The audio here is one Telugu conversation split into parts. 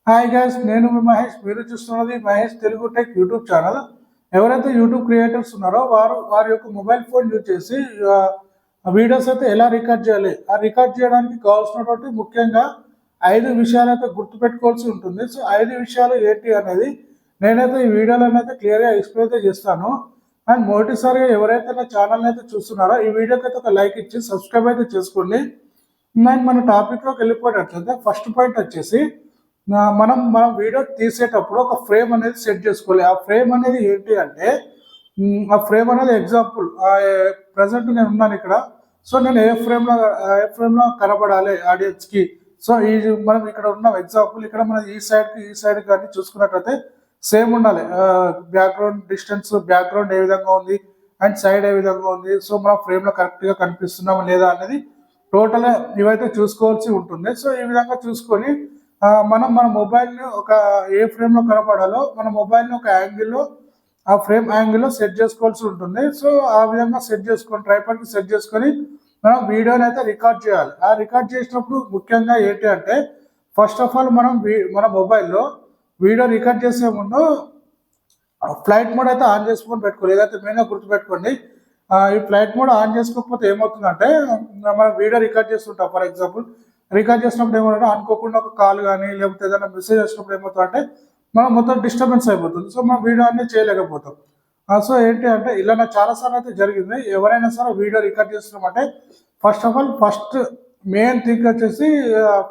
హాయ్ గైస్, నేను మీ మహేష్. మీరు చూస్తున్నది Mahesh Telugu tech YouTube channel. ఎవరైతే యూట్యూబ్ క్రియేటర్స్ ఉన్నారో వారి యొక్క మొబైల్ ఫోన్ యూజ్ చేసి వీడియోస్ అయితే ఎలా రికార్డ్ చేయాలి, ఆ రికార్డ్ చేయడానికి కావాల్సినటువంటి ముఖ్యంగా 5 విషయాలు అయితే గుర్తుపెట్టుకోవాల్సి ఉంటుంది. సో 5 విషయాలు ఏంటి అనేది నేనైతే ఈ వీడియోలో అయితే క్లియర్గా ఎక్స్ప్లెయిన్ అయితే చేస్తాను. అండ్ మొదటిసారిగా ఎవరైతే నా ఛానల్ అయితే చూస్తున్నారో ఈ వీడియోకి అయితే ఒక లైక్ ఇచ్చి సబ్స్క్రైబ్ అయితే చేసుకోండి. అండ్ మన టాపిక్లోకి వెళ్ళిపోయినట్లయితే ఫస్ట్ పాయింట్ వచ్చేసి మనం వీడియో తీసేటప్పుడు ఒక ఫ్రేమ్ అనేది సెట్ చేసుకోవాలి. ఆ ఫ్రేమ్ అనేది ఏంటి అంటే ఆ ఫ్రేమ్ అనేది ఎగ్జాంపుల్ ప్రజెంట్ నేను ఉన్నాను ఇక్కడ. సో నేను ఏ ఫ్రేమ్లో కనబడాలి ఆడియన్స్కి. సో ఈ మనం ఇక్కడ ఉన్నాం ఎగ్జాంపుల్. ఇక్కడ మనం ఈ సైడ్ కానీ చూసుకున్నట్లయితే సేమ్ ఉండాలి. బ్యాక్గ్రౌండ్ డిస్టెన్స్, బ్యాక్గ్రౌండ్ ఏ విధంగా ఉంది అండ్ సైడ్ ఏ విధంగా ఉంది. సో మనం ఫ్రేమ్లో కరెక్ట్గా కనిపిస్తున్నామా లేదా అనేది టోటల్ ఇవైతే చూసుకోవాల్సి ఉంటుంది. సో ఈ విధంగా చూసుకొని మన మొబైల్ని ఒక ఏ ఫ్రేమ్లో కనపడాలో మన మొబైల్ని ఒక యాంగిల్లో ఆ ఫ్రేమ్ యాంగిల్లో సెట్ చేసుకోవాల్సి ఉంటుంది. సో ఆ విధంగా సెట్ చేసుకొని ట్రైపాడ్కి సెట్ చేసుకొని మనం వీడియోని అయితే రికార్డ్ చేయాలి. ఆ రికార్డ్ చేసినప్పుడు ముఖ్యంగా ఏంటి అంటే ఫస్ట్ ఆఫ్ ఆల్ మన మొబైల్లో వీడియో రికార్డ్ చేసే ముందు ఫ్లైట్ మోడ్ అయితే ఆన్ చేసుకొని పెట్టుకోవాలి. ఏదైతే మెయిన్గా గుర్తుపెట్టుకోండి. ఈ ఫ్లైట్ మోడ్ ఆన్ చేసుకోకపోతే ఏమవుతుందంటే మనం వీడియో రికార్డ్ చేస్తుంటాం. ఫర్ ఎగ్జాంపుల్ రికార్డ్ చేసినప్పుడు ఏమంటే అనుకోకుండా ఒక కాల్ కానీ లేకపోతే ఏదైనా మెసేజ్ వచ్చినప్పుడు ఏమవుతుందంటే మనం మొత్తం డిస్టర్బెన్స్ అయిపోతుంది. సో మనం వీడియో అన్నీ చేయలేకపోతాం. సో ఏంటి అంటే ఇలా నాకు చాలాసార్లు అయితే జరిగింది. ఎవరైనా సరే వీడియో రికార్డ్ చేస్తున్నామంటే first of all main thing వచ్చేసి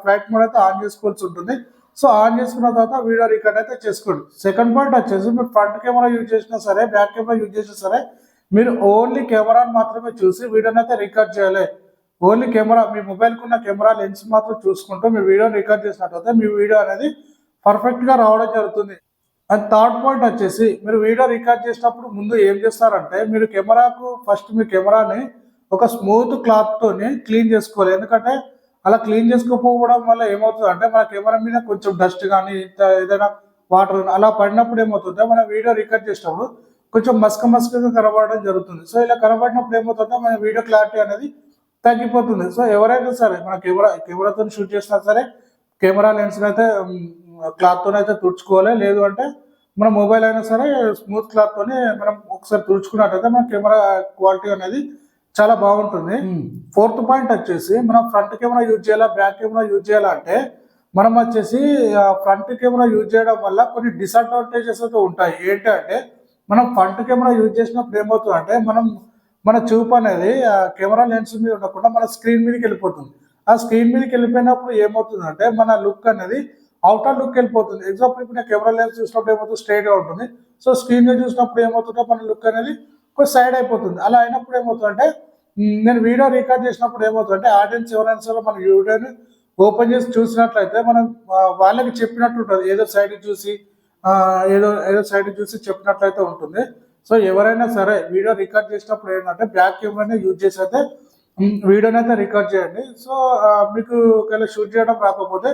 ఫ్లైట్ మోడ్ అయితే ఆన్ చేసుకోవాల్సి ఉంటుంది. సో ఆన్ చేసుకున్న తర్వాత వీడియో రికార్డ్ అయితే చేసుకోండి. సెకండ్ పాయింట్ వచ్చేసి మీరు ఫ్రంట్ కెమెరా యూజ్ చేసినా సరే, బ్యాక్ కెమెరా యూజ్ చేసినా సరే మీరు ఓన్లీ కెమెరాని మాత్రమే చూసి వీడియోని అయితే రికార్డ్ చేయాలి. ఓన్లీ కెమెరా, మీ మొబైల్కి ఉన్న కెమెరా లెన్స్ మాత్రం చూసుకుంటూ మీ వీడియోని రికార్డ్ చేసినట్లయితే మీ వీడియో అనేది పర్ఫెక్ట్గా రావడం జరుగుతుంది. అండ్ థర్డ్ పాయింట్ వచ్చేసి మీరు వీడియో రికార్డ్ చేసినప్పుడు ముందు ఏం చేస్తారంటే మీరు మీ కెమెరాని ఒక స్మూత్ క్లాత్తోని క్లీన్ చేసుకోవాలి. ఎందుకంటే అలా క్లీన్ చేసుకోకపోవడం వల్ల ఏమవుతుంది అంటే మన కెమెరా మీద కొంచెం డస్ట్ కానీ ఏదైనా వాటర్ అలా పడినప్పుడు ఏమవుతుందో మన వీడియో రికార్డ్ చేసినప్పుడు కొంచెం మస్కగా కనబడడం జరుగుతుంది. సో ఇలా కనబడినప్పుడు ఏమవుతుందో మన వీడియో క్లారిటీ అనేది తగ్గిపోతుంది. సో ఎవరైనా సరే మన కెమెరాతో షూట్ చేసినా సరే కెమెరా లెన్స్ అయితే క్లాత్తోనే అయితే తుడుచుకోవాలి. లేదు అంటే మన మొబైల్ అయినా సరే స్మూత్ క్లాత్తోనే మనం ఒకసారి తుడుచుకున్నట్టయితే మన కెమెరా క్వాలిటీ అనేది చాలా బాగుంటుంది. ఫోర్త్ పాయింట్ వచ్చేసి మనం ఫ్రంట్ కెమెరా యూజ్ చేయాలా, బ్యాక్ కెమెరా యూజ్ చేయాలా అంటే మనం వచ్చేసి ఫ్రంట్ కెమెరా యూజ్ చేయడం వల్ల కొన్ని డిసడ్వాంటేజెస్ అయితే ఉంటాయి. ఏంటంటే మనం ఫ్రంట్ కెమెరా యూజ్ చేసినప్పుడు ఏమవుతుందంటే మన చూపు అనేది కెమెరా లెన్స్ మీద ఉండకుండా మన స్క్రీన్ మీదకి వెళ్ళిపోతుంది. ఆ స్క్రీన్ మీదకి వెళ్ళిపోయినప్పుడు ఏమవుతుందంటే మన లుక్ అనేది అవుటర్ లుక్ వెళ్ళిపోతుంది. ఎగ్జాంపుల్ ఇప్పుడు కెమెరా లెన్స్ చూసినప్పుడు ఏమవుతుంది, స్ట్రైట్గా ఉంటుంది. సో స్క్రీన్ మీద చూసినప్పుడు ఏమవుతుంటే మన లుక్ అనేది కొంచెం సైడ్ అయిపోతుంది. అలా అయినప్పుడు ఏమవుతుందంటే నేను వీడియో రికార్డ్ చేసినప్పుడు ఏమవుతుందంటే ఆడియన్స్ ఎవరైనా సరే మన వీడియోని ఓపెన్ చేసి చూసినట్లయితే మనం వాళ్ళకి చెప్పినట్టు ఉంటుంది. ఏదో సైడ్ చూసి చెప్పినట్లయితే ఉంటుంది. సో ఎవరైనా సరే వీడియో రికార్డ్ చేసినప్పుడు ఏంటంటే బ్యాక్ కెమెరాని యూజ్ చేసి అయితే వీడియోని అయితే రికార్డ్ చేయండి. సో మీకు ఒకవేళ షూట్ చేయడం రాకపోతే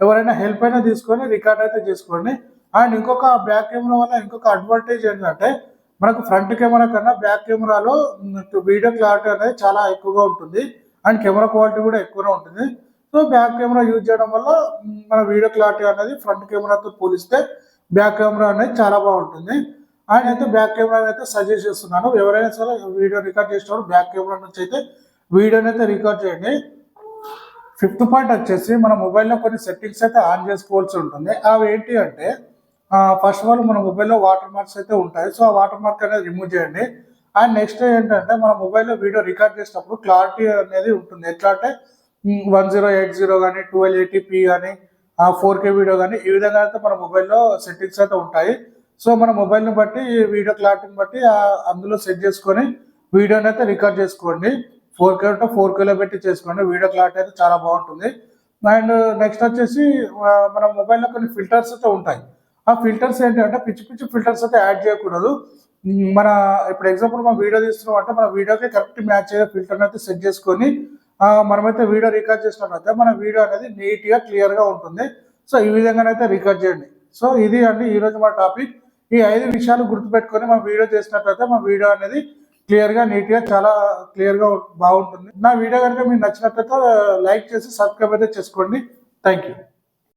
ఎవరైనా హెల్ప్ అయినా తీసుకొని రికార్డ్ అయితే చేసుకోండి. అండ్ ఇంకొక బ్యాక్ కెమెరా వల్ల ఇంకొక అడ్వాంటేజ్ ఏంటంటే మనకు ఫ్రంట్ కెమెరా కన్నా బ్యాక్ కెమెరాలో వీడియో క్లారిటీ అనేది చాలా ఎక్కువగా ఉంటుంది. అండ్ కెమెరా క్వాలిటీ కూడా ఎక్కువగా ఉంటుంది. సో బ్యాక్ కెమెరా యూజ్ చేయడం వల్ల మన వీడియో క్లారిటీ అనేది ఫ్రంట్ కెమెరాతో పోలిస్తే బ్యాక్ కెమెరా అనేది చాలా బాగుంటుంది. ఆయన అయితే బ్యాక్ కెమెరా అయితే సజెస్ట్ చేస్తున్నాను. ఎవరైనా సరే వీడియో రికార్డ్ చేసేటప్పుడు బ్యాక్ కెమెరా నుంచి అయితే వీడియోని అయితే రికార్డ్ చేయండి. ఫిఫ్త్ పాయింట్ వచ్చేసి మన మొబైల్లో కొన్ని సెట్టింగ్స్ అయితే ఆన్ చేసుకోవాల్సి ఉంటుంది. అవి ఏంటి అంటే ఫస్ట్ ఆఫ్ ఆల్ మన మొబైల్లో వాటర్ మార్క్స్ అయితే ఉంటాయి. సో ఆ వాటర్ మార్క్ అనేది రిమూవ్ చేయండి. అండ్ నెక్స్ట్ ఏంటంటే మన మొబైల్లో వీడియో రికార్డ్ చేసినప్పుడు క్లారిటీ అనేది ఉంటుంది. ఎట్లా అంటే 1080 కానీ 1280p కానీ 4K వీడియో కానీ ఈ విధంగా అయితే మన మొబైల్లో సెట్టింగ్స్ అయితే ఉంటాయి. సో మన మొబైల్ని బట్టి వీడియో క్లారిటీని బట్టి అందులో సెట్ చేసుకొని వీడియోని అయితే రికార్డ్ చేసుకోండి. 4K ఉంటే 4Kలో పెట్టి చేసుకోండి. వీడియో క్లారిటీ అయితే చాలా బాగుంటుంది. అండ్ నెక్స్ట్ వచ్చేసి మన మొబైల్లో కొన్ని ఫిల్టర్స్ అయితే ఉంటాయి. ఆ ఫిల్టర్స్ ఏంటంటే పిచ్చి ఫిల్టర్స్ అయితే యాడ్ చేయకూడదు. మన ఇప్పుడు ఎగ్జాంపుల్ మనం వీడియో తీస్తున్నాం అంటే మన వీడియోకి కరెక్ట్ మ్యాచ్ అయ్యే ఫిల్టర్ని అయితే సెట్ చేసుకొని మనమైతే వీడియో రికార్డ్ చేసినట్లయితే మన వీడియో అనేది నీట్గా క్లియర్గా ఉంటుంది. సో ఈ విధంగానైతే రికార్డ్ చేయండి. సో ఇది అండి ఈరోజు మా టాపిక్. ఈ 5 విషయాలు గుర్తుపెట్టుకొని మనం వీడియో చేసినట్లయితే మా వీడియో అనేది క్లియర్గా నీట్గా చాలా క్లియర్గా బాగుంటుంది. నా వీడియో కనుక మీకు నచ్చినట్లయితే లైక్ చేసి సబ్స్క్రైబ్ అయితే చేసుకోండి. Thank you.